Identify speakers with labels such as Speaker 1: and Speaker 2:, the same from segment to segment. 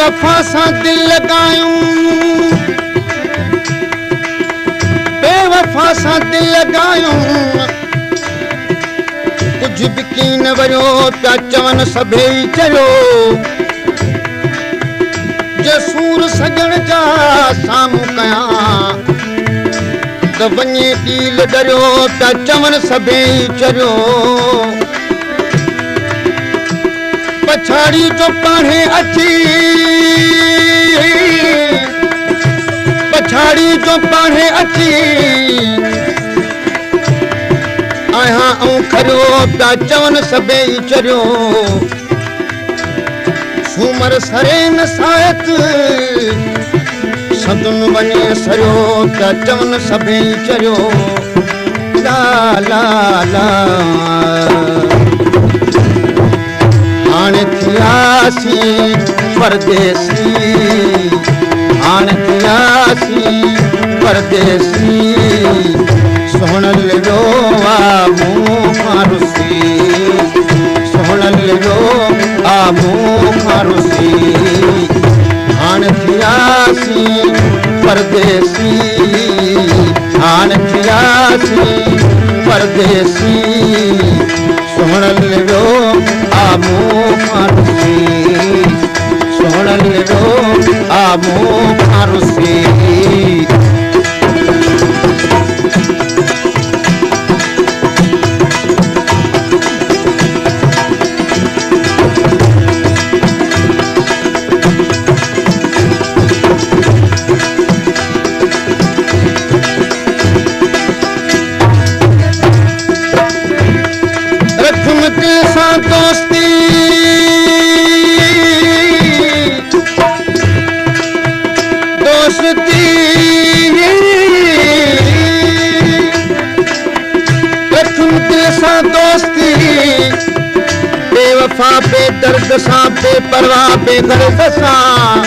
Speaker 1: बेवफा सां दिल लगायूं बेवफा सां दिल लगायूं कुछ भी की न वरियो पिया चवन सभई चयो जे सूर सजण जा साम्हूं कयां त वञे ॾील डरियो पिया चवन सभई चरियो पछाड़ी जो पाणे अची पछाड़ी जो पाणे अची आहियां ऐं खरियो पिया चवन सभई चरियो सूमर सरे न सायत सदुन वञे सरियो पिया चवन सभई चरियो ला ला ला हाणे थियासीं परदेसी हाणे थियासीं परदेसी सोहणल जो आ मूं खां रुसी सोहणल जो आ मूं खां रुसी हाणे थियासीं परदेसी हाणे थियासीं परदेसी सोहणल जो आ मूं खां रुसी सोहणल जो आ मूं खां रुसी दोस्ती दोस्ती रखूं दिल सां दोस्ती बेवफा बेदर्द सां बेपरवाह बेगर्द सां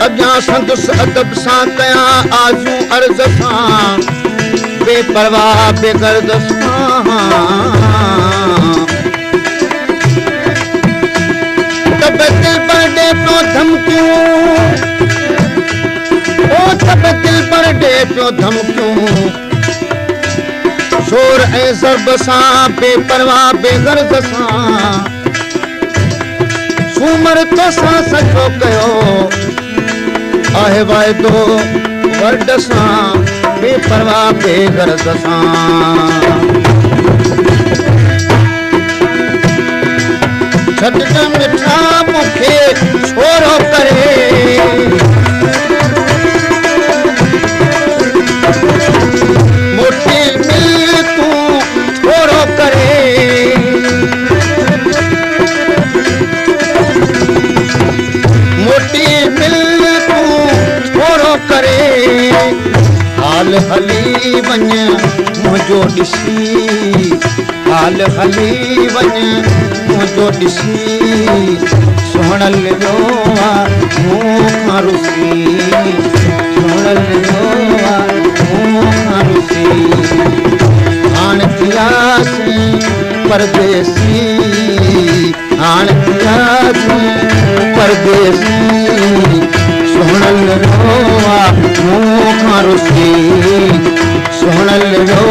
Speaker 1: अॻियां संदुस अदब सां कयां आजू अर्ज़ सां बेपरवाह बेगर्द सां तब दिल पर दे तो धमकियों ओ तब दिल पर दे तो धमकियों शोर ऐं ज़र्ब सां बेपरवाह बेगर्द सां सूमर तो सां सचो कयो आहे वाइदो वर्ड सां बेपरवाह बेगर्द सां छॾ मिठा मूंखे छोड़ो करे मोटी मिल तूं छोड़ो करे मोटी मिल तूं छोड़ो करे हाल हली वञ मुंहिंजो ॾिसी हाल हली वञ मुंहिंजो ॾिसी सोहणल जो आ मूं खां रुसी सोहणल जो आ मूं खां रुसी हाणे थियासीं परदेसी हाणे थियासीं परदेसी सोहणल जो आ मूं खां रुसी सोहणल जो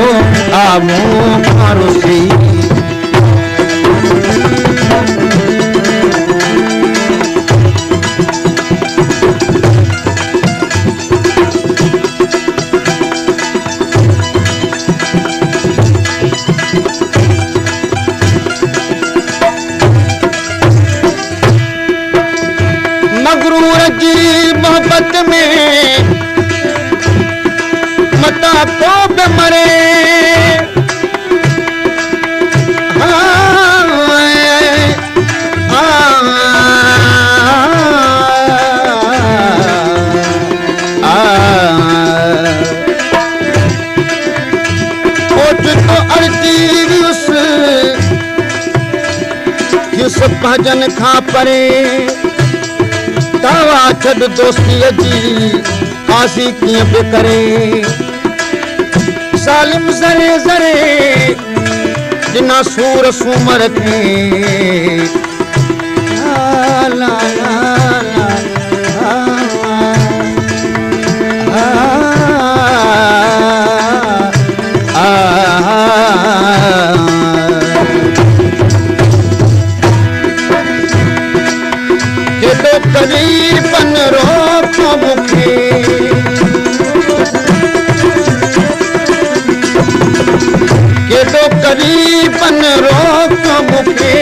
Speaker 1: आ मूं खां रुसी मगरूर जी मोहब्बत में मता को बि मरे भजन खां परे दावा छॾ दोस्तीअ जी आसी कीअं बि करे सालिम ज़रे ज़रे ॾिना सूर सूमर खे ला ला ला केॾो करीबन रोको मूंखे केॾो करीबन रोको मूंखे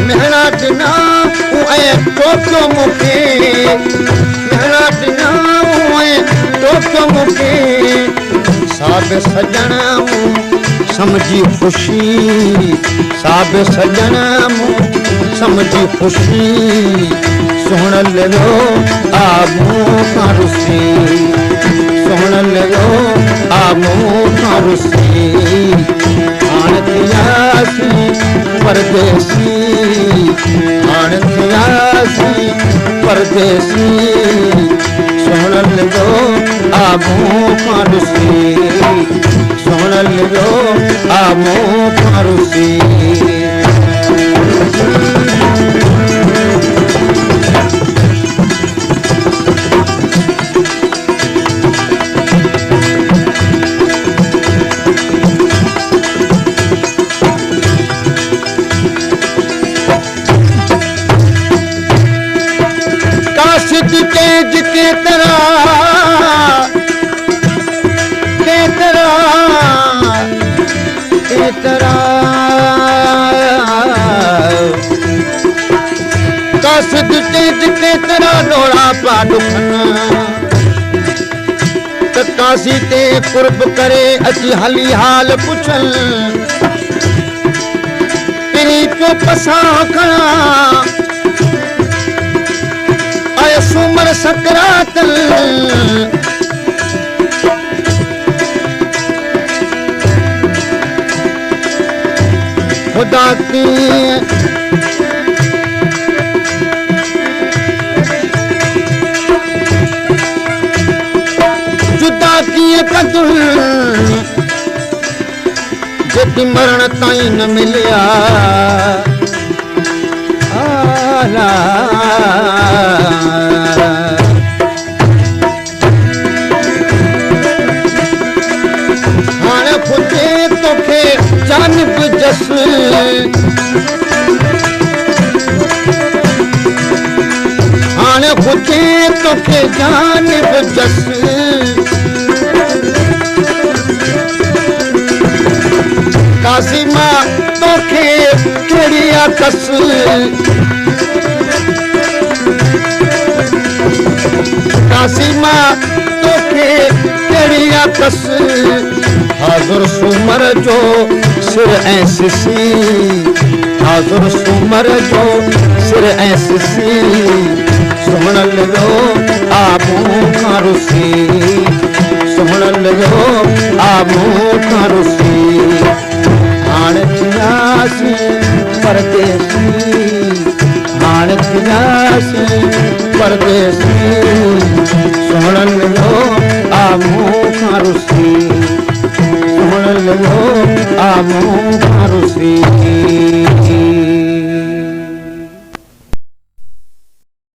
Speaker 1: मेहणा ॾिना ऐं टोको मूंखे मेहणा ॾिना ऐं टोको मूंखे साब सजण मूं समझी ख़ुशी साब सजण मूं समझी ख़ुशी सोहण लॻो आबू खां रुसी सोहण लॻो आबू खां रुसी हाणे थियासीं परदेसी हाणे थियासीं परदेसी सोहण लॻो आबू खां रुसी सोहण लॻो आबू खां रुसी काशिद तेज केतरा केतरा केतरा काशिद तेज केतरा डोड़ा पा दुखन त काशी ते कुर्ब करे अची हली हाल पुछल पिरी तो पसां खणा सुमर सकरातल खुदा की जुदा किए कदुल जेकी मरण ताईं न मिलिया आला हाणे खुदे तोखे जानिब जस हाणे खुदे तोखे जानिब जस काशी मां तोखे कहिड़ी आकस काशी मां तोखे कहिड़ी आकस हाज़ुर सूमर जो सिर ऐं सिसी हाज़ुर सूमर जो सिर ऐं सिसी सोहण लॻो आबू खां रुसी सोहण लॻो आबू खां रुसी हाणे थियासीं परदेसी हाणे थियासीं परदेसी सोहण लॻो आबू खां रुसी सोहण लॻो आबू खां रुसी